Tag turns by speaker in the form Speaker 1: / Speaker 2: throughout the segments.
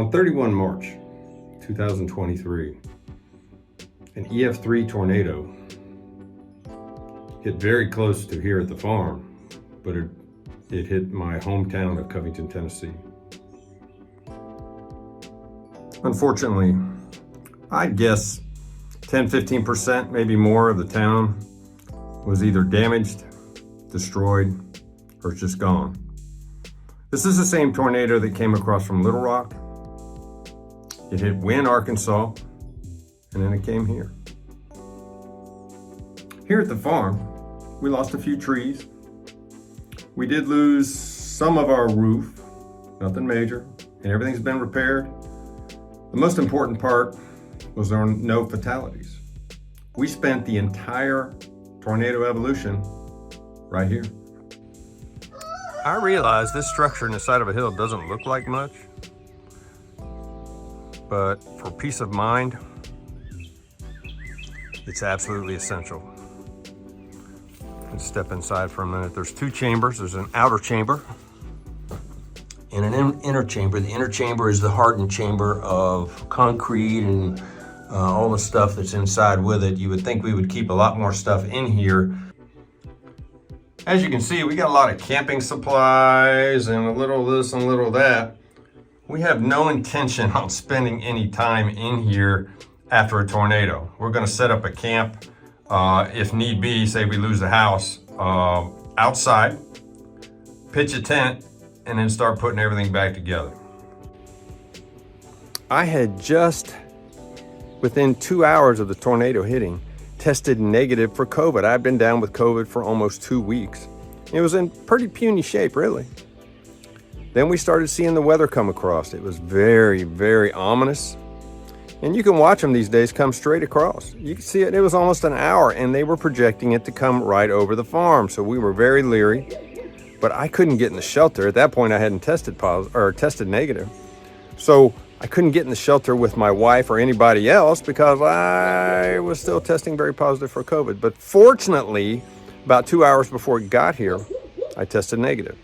Speaker 1: On 31 March 2023, an EF3 tornado hit very close to here at the farm, but it hit my hometown of Covington, Tennessee. Unfortunately, I'd guess 10-15%, maybe more, of the town was either damaged, destroyed, or just gone. This is the same tornado that came across from Little Rock. It hit Wynne, Arkansas, and then it came here. Here at the farm, we lost a few trees. We did lose some of our roof, nothing major, and everything's been repaired. The most important part was there were no fatalities. We spent the entire tornado evolution right here. I realize this structure in the side of a hill doesn't look like much, but for peace of mind, it's absolutely essential. Let's step inside for a minute. There's two chambers. There's an outer chamber and an inner chamber. The inner chamber is the hardened chamber of concrete and all the stuff that's inside with it. You would think we would keep a lot more stuff in here. As you can see, we got a lot of camping supplies and a little of this and a little of that. We have no intention on spending any time in here after a tornado. We're gonna set up a camp, if need be, say we lose the house, outside, pitch a tent, and then start putting everything back together. I had just, within 2 hours of the tornado hitting, tested negative for COVID. I've been down with COVID for almost 2 weeks. It was in pretty puny shape, really. Then we started seeing the weather come across. It was very, very ominous. And you can watch them these days come straight across. You can see it, it was almost an hour, and they were projecting it to come right over the farm. So we were very leery, but I couldn't get in the shelter. At that point, I hadn't tested negative. So I couldn't get in the shelter with my wife or anybody else because I was still testing very positive for COVID. But fortunately, about 2 hours before it got here, I tested negative.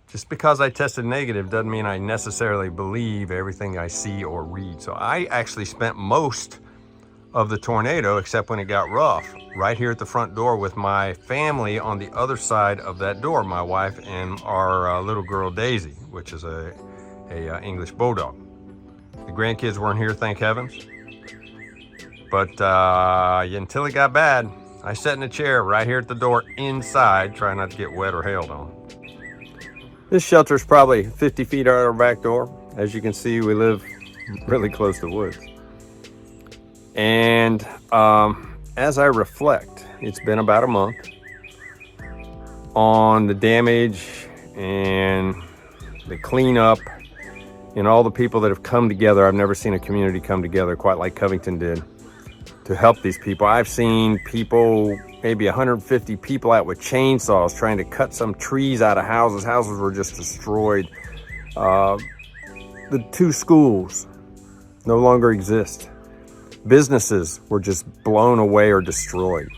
Speaker 1: Just because I tested negative doesn't mean I necessarily believe everything I see or read. So I actually spent most of the tornado, except when it got rough, right here at the front door with my family on the other side of that door, my wife and our little girl Daisy, which is a English bulldog. The grandkids weren't here, thank heavens. But until it got bad, I sat in a chair right here at the door inside, trying not to get wet or hailed on. This shelter is probably 50 feet out our back door. As you can see, we live really close to woods. And as I reflect, it's been about a month on the damage and the cleanup and all the people that have come together. I've never seen a community come together quite like Covington did to help these people. I've seen people, maybe 150 people out with chainsaws trying to cut some trees out of houses. Houses were just destroyed. The two schools no longer exist. Businesses were just blown away or destroyed.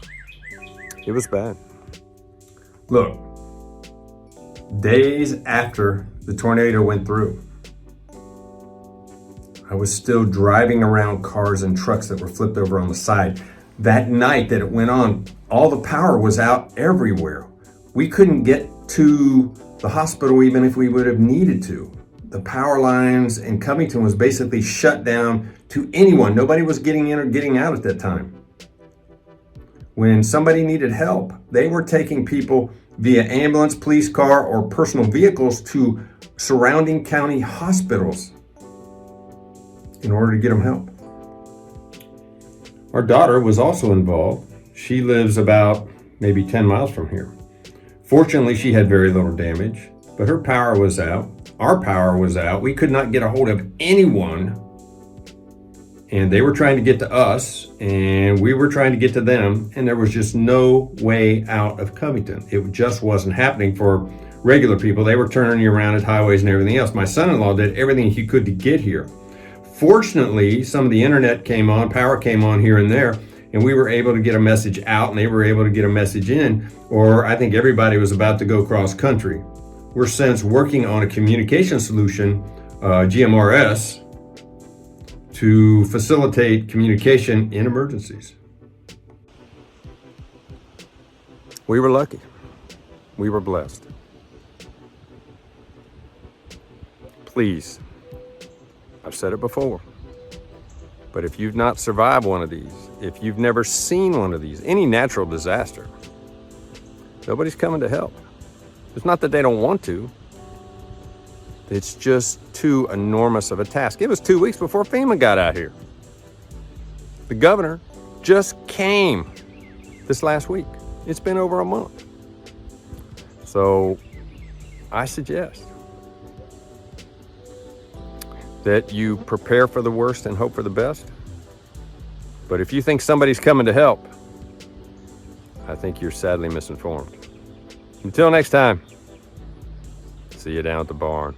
Speaker 1: It was bad. Look, days after the tornado went through, I was still driving around cars and trucks that were flipped over on the side. That night that it went on, all the power was out everywhere. We couldn't get to the hospital even if we would have needed to. The power lines in Covington was basically shut down to anyone. Nobody was getting in or getting out at that time. When somebody needed help, they were taking people via ambulance, police car, or personal vehicles to surrounding county hospitals in order to get them help. Our daughter was also involved. She lives about maybe 10 miles from here. Fortunately, she had very little damage, but her power was out. Our power was out. We could not get a hold of anyone, and they were trying to get to us, and we were trying to get to them, and there was just no way out of Covington. It just wasn't happening for regular people. They were turning you around at highways and everything else. My son-in-law did everything he could to get here. Fortunately, some of the internet came on, power came on here and there, and we were able to get a message out and they were able to get a message in, or I think everybody was about to go cross country. We're since working on a communication solution GMRS to facilitate communication in emergencies. We were lucky. We were blessed. Please, I've said it before, but if you've not survived one of these, if you've never seen one of these, any natural disaster, nobody's coming to help. It's not that they don't want to. It's just too enormous of a task. It was 2 weeks before FEMA got out here. The governor just came this last week. It's been over a month. So I suggest that you prepare for the worst and hope for the best. But if you think somebody's coming to help, I think you're sadly misinformed. Until next time, see you down at the barn.